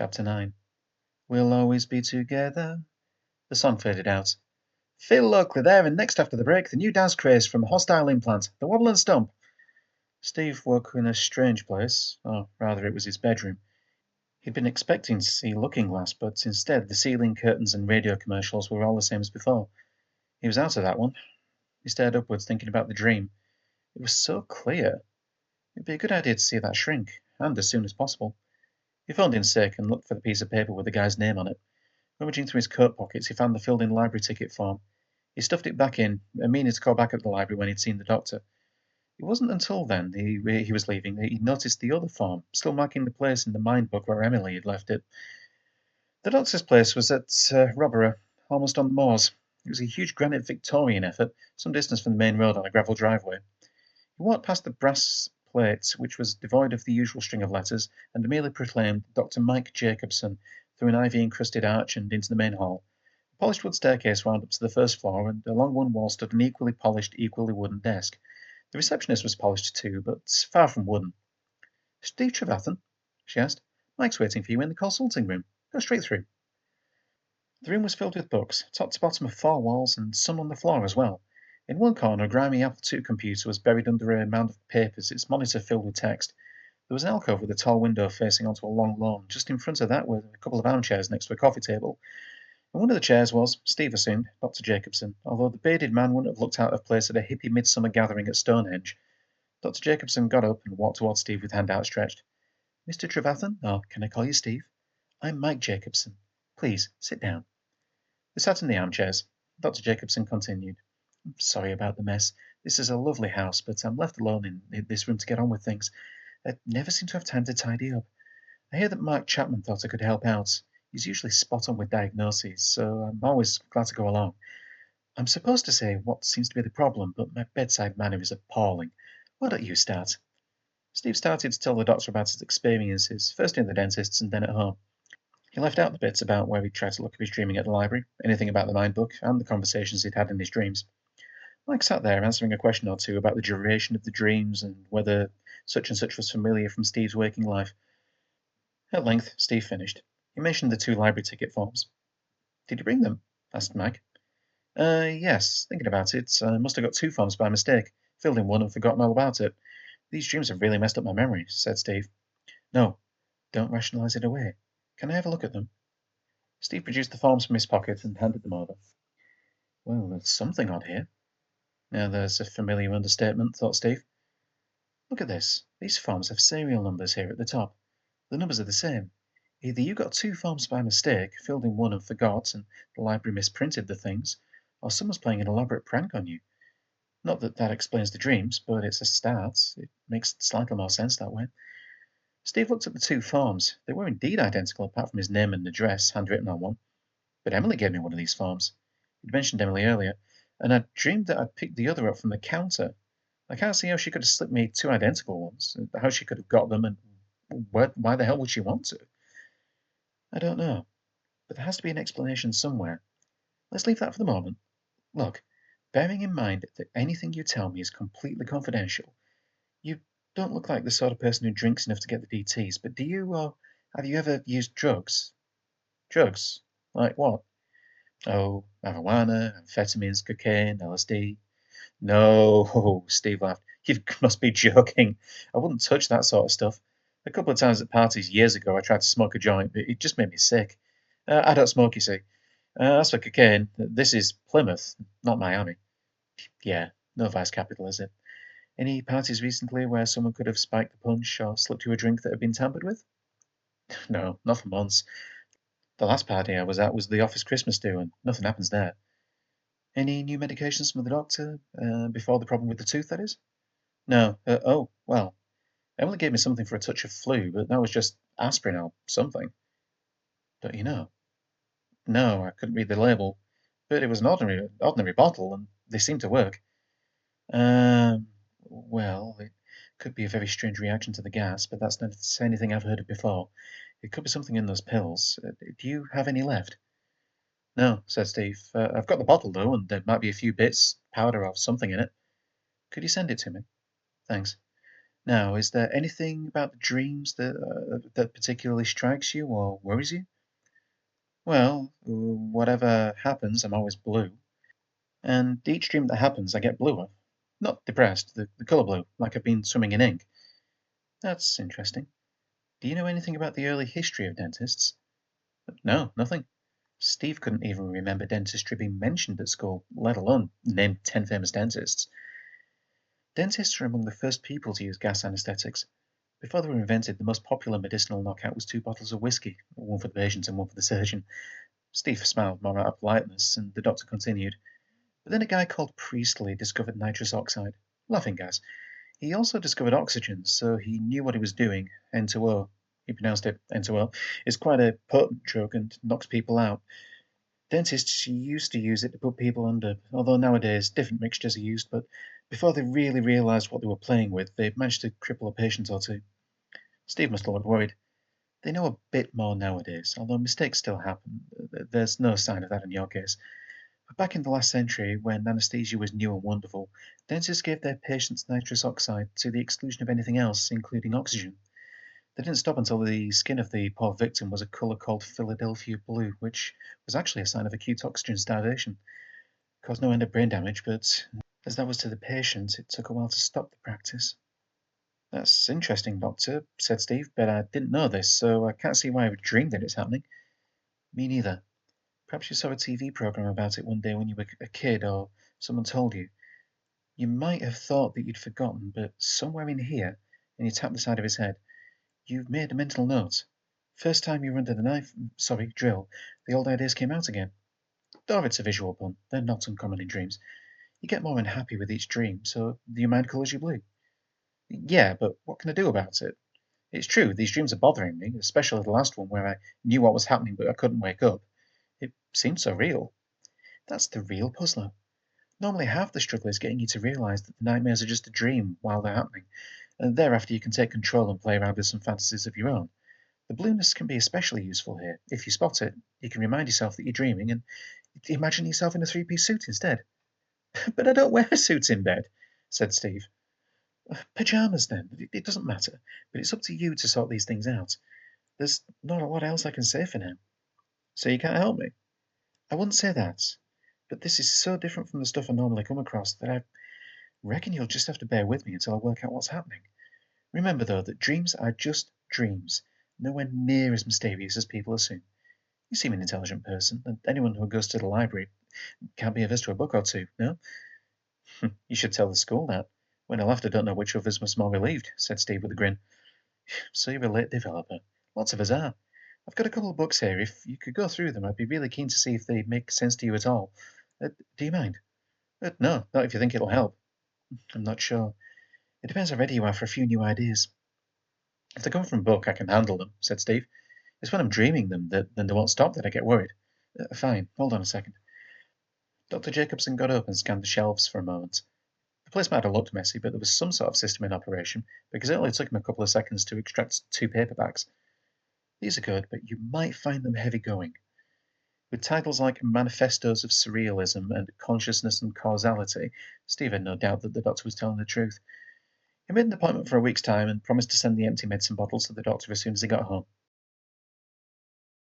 Chapter 9. We'll always be together. The song faded out. Phil Lockley there, and next after the break, the new dance craze from Hostile Implant, the Wobble and Stomp. Steve woke in a strange place, or rather it was his bedroom. He'd been expecting to see Looking Glass, but instead the ceiling curtains and radio commercials were all the same as before. He was out of that one. He stared upwards, thinking about the dream. It was so clear. It'd be a good idea to see that shrink, and as soon as possible. He phoned in sick and looked for the piece of paper with the guy's name on it. Rummaging through his coat pockets, he found the filled-in library ticket form. He stuffed it back in, meaning to call back at the library when he'd seen the doctor. It wasn't until then he was leaving that he noticed the other form, still marking the place in the mind book where Emily had left it. The doctor's place was at Robborough, almost on the moors. It was a huge granite Victorian effort, some distance from the main road on a gravel driveway. He walked past the brass plate, which was devoid of the usual string of letters, and merely proclaimed Dr. Mike Jacobson through an ivy-encrusted arch and into the main hall. A polished wood staircase wound up to the first floor, and along one wall stood an equally polished, equally wooden desk. The receptionist was polished too, but far from wooden. "Steve Trevathan?" she asked. "Mike's waiting for you in the consulting room. Go straight through." The room was filled with books, top to bottom of 4 walls, and some on the floor as well. In one corner, a grimy Apple II computer was buried under a mound of papers, its monitor filled with text. There was an alcove with a tall window facing onto a long lawn. Just in front of that were a couple of armchairs next to a coffee table. And one of the chairs was, Steve assumed, Dr. Jacobson, although the bearded man wouldn't have looked out of place at a hippie midsummer gathering at Stonehenge. Dr. Jacobson got up and walked towards Steve with hand outstretched. "Mr. Trevathan, or can I call you Steve? I'm Mike Jacobson. Please, sit down." They sat in the armchairs. Dr. Jacobson continued. "I'm sorry about the mess. This is a lovely house, but I'm left alone in this room to get on with things. I never seem to have time to tidy up. I hear that Mark Chapman thought I could help out. He's usually spot on with diagnoses, so I'm always glad to go along. I'm supposed to say what seems to be the problem, but my bedside manner is appalling. Why don't you start?" Steve started to tell the doctor about his experiences, first in the dentist's and then at home. He left out the bits about where he'd tried to look up his dreaming at the library, anything about the mind book, and the conversations he'd had in his dreams. Mike sat there answering a question or two about the duration of the dreams and whether such and such was familiar from Steve's waking life. At length, Steve finished. He mentioned the 2 library ticket forms. "Did you bring them?" asked Mike. Yes. Thinking about it, I must have got 2 forms by mistake, filled in one and forgotten all about it. These dreams have really messed up my memory," said Steve. "No, don't rationalize it away. Can I have a look at them?" Steve produced the forms from his pocket and handed them over. "Well, there's something odd here." Now there's a familiar understatement, thought Steve. "Look at this. These forms have serial numbers here at the top. The numbers are the same. Either you got 2 forms by mistake, filled in one and forgot, and the library misprinted the things, or someone's playing an elaborate prank on you. Not that that explains the dreams, but it's a start. It makes slightly more sense that way." Steve looked at the 2 forms. They were indeed identical, apart from his name and address, handwritten on one. "But Emily gave me one of these forms." He'd mentioned Emily earlier, and I'd dreamed that I'd picked the other up from the counter. I can't see how she could have slipped me 2 identical ones, how she could have got them, and why the hell would she want to? "I don't know, but there has to be an explanation somewhere. Let's leave that for the moment. Look, bearing in mind that anything you tell me is completely confidential, you don't look like the sort of person who drinks enough to get the DTs, but do you, or have you ever used drugs?" "Drugs? Like what?" "Oh, marijuana, amphetamines, cocaine, LSD." "No," Steve laughed. "You must be joking. I wouldn't touch that sort of stuff. A couple of times at parties years ago I tried to smoke a joint, but it just made me sick. I don't smoke, you see. As for cocaine, this is Plymouth, not Miami." "Yeah, no vice capital, is it? Any parties recently where someone could have spiked the punch or slipped you a drink that had been tampered with?" "No, not for months. The last party I was at was the office Christmas do, and nothing happens there." "Any new medications from the doctor, before the problem with the tooth, that is?" "No. Oh, well, Emily gave me something for a touch of flu, but that was just aspirin or something." "Don't you know?" "No, I couldn't read the label, but it was an ordinary bottle, and they seemed to work." Well, it could be a very strange reaction to the gas, but that's not anything I've heard of before. It could be something in those pills. Do you have any left?" "No," said Steve. "I've got the bottle, though, and there might be a few bits, powder or something in it." "Could you send it to me?" "Thanks." Now, is there anything about the dreams that particularly strikes you or worries you? Well, whatever happens, I'm always blue. And each dream that happens, I get bluer. Not depressed, the colour blue, like I've been swimming in ink. That's interesting. Do you know anything about the early history of dentists? No, nothing. Steve couldn't even remember dentistry being mentioned at school, let alone name 10 famous dentists. Dentists were among the first people to use gas anesthetics. Before they were invented, the most popular medicinal knockout was 2 bottles of whiskey, one for the patient and one for the surgeon. Steve smiled more out of politeness, and the doctor continued. But then a guy called Priestley discovered nitrous oxide. Laughing gas. He also discovered oxygen, so he knew what he was doing. N2O. He pronounced it N2O. It's quite a potent drug and knocks people out. Dentists used to use it to put people under, although nowadays different mixtures are used, but before they really realised what they were playing with, they managed to cripple a patient or two. Steve must have looked worried. They know a bit more nowadays, although mistakes still happen. There's no sign of that in your case. But back in the last century, when anaesthesia was new and wonderful, dentists gave their patients nitrous oxide to the exclusion of anything else, including oxygen. They didn't stop until the skin of the poor victim was a colour called Philadelphia blue, which was actually a sign of acute oxygen starvation. Caused no end of brain damage, but as that was to the patient, it took a while to stop the practice. That's interesting, Doctor, said Steve, but I didn't know this, so I can't see why I would dream that it's happening. Me neither. Perhaps you saw a TV program about it one day when you were a kid, or someone told you. You might have thought that you'd forgotten, but somewhere in here, and he tapped the side of his head, you've made a mental note. First time you were under the drill, the old ideas came out again. Though it's a visual pun, they're not uncommon in dreams. You get more unhappy with each dream, so your mind colours you blue. Yeah, but what can I do about it? It's true, these dreams are bothering me, especially the last one where I knew what was happening but I couldn't wake up. It seemed so real. That's the real puzzler. Normally half the struggle is getting you to realise that the nightmares are just a dream while they're happening, and thereafter you can take control and play around with some fantasies of your own. The blueness can be especially useful here. If you spot it, you can remind yourself that you're dreaming and imagine yourself in a three-piece suit instead. But I don't wear a suit in bed, said Steve. Pyjamas then. It doesn't matter, but it's up to you to sort these things out. There's not a lot else I can say for now. So you can't help me? I wouldn't say that, but this is so different from the stuff I normally come across that I reckon you'll just have to bear with me until I work out what's happening. Remember, though, that dreams are just dreams, nowhere near as mysterious as people assume. You seem an intelligent person, and anyone who goes to the library can't be averse to a book or two, no? You should tell the school that. When I left, I don't know which of us was more relieved, said Steve with a grin. So you're a late developer. Lots of us are. I've got a couple of books here. If you could go through them, I'd be really keen to see if they make sense to you at all. Do you mind? No, not if you think it'll help. I'm not sure. It depends how ready you are for a few new ideas. If they come from a book, I can handle them, said Steve. It's when I'm dreaming them that then they won't stop that I get worried. Fine, hold on a second. Dr. Jacobson got up and scanned the shelves for a moment. The place might have looked messy, but there was some sort of system in operation, because it only took him a couple of seconds to extract 2 paperbacks. These are good, but you might find them heavy going. With titles like Manifestos of Surrealism and Consciousness and Causality, Steve had no doubt that the doctor was telling the truth. He made an appointment for a week's time and promised to send the empty medicine bottles to the doctor as soon as he got home.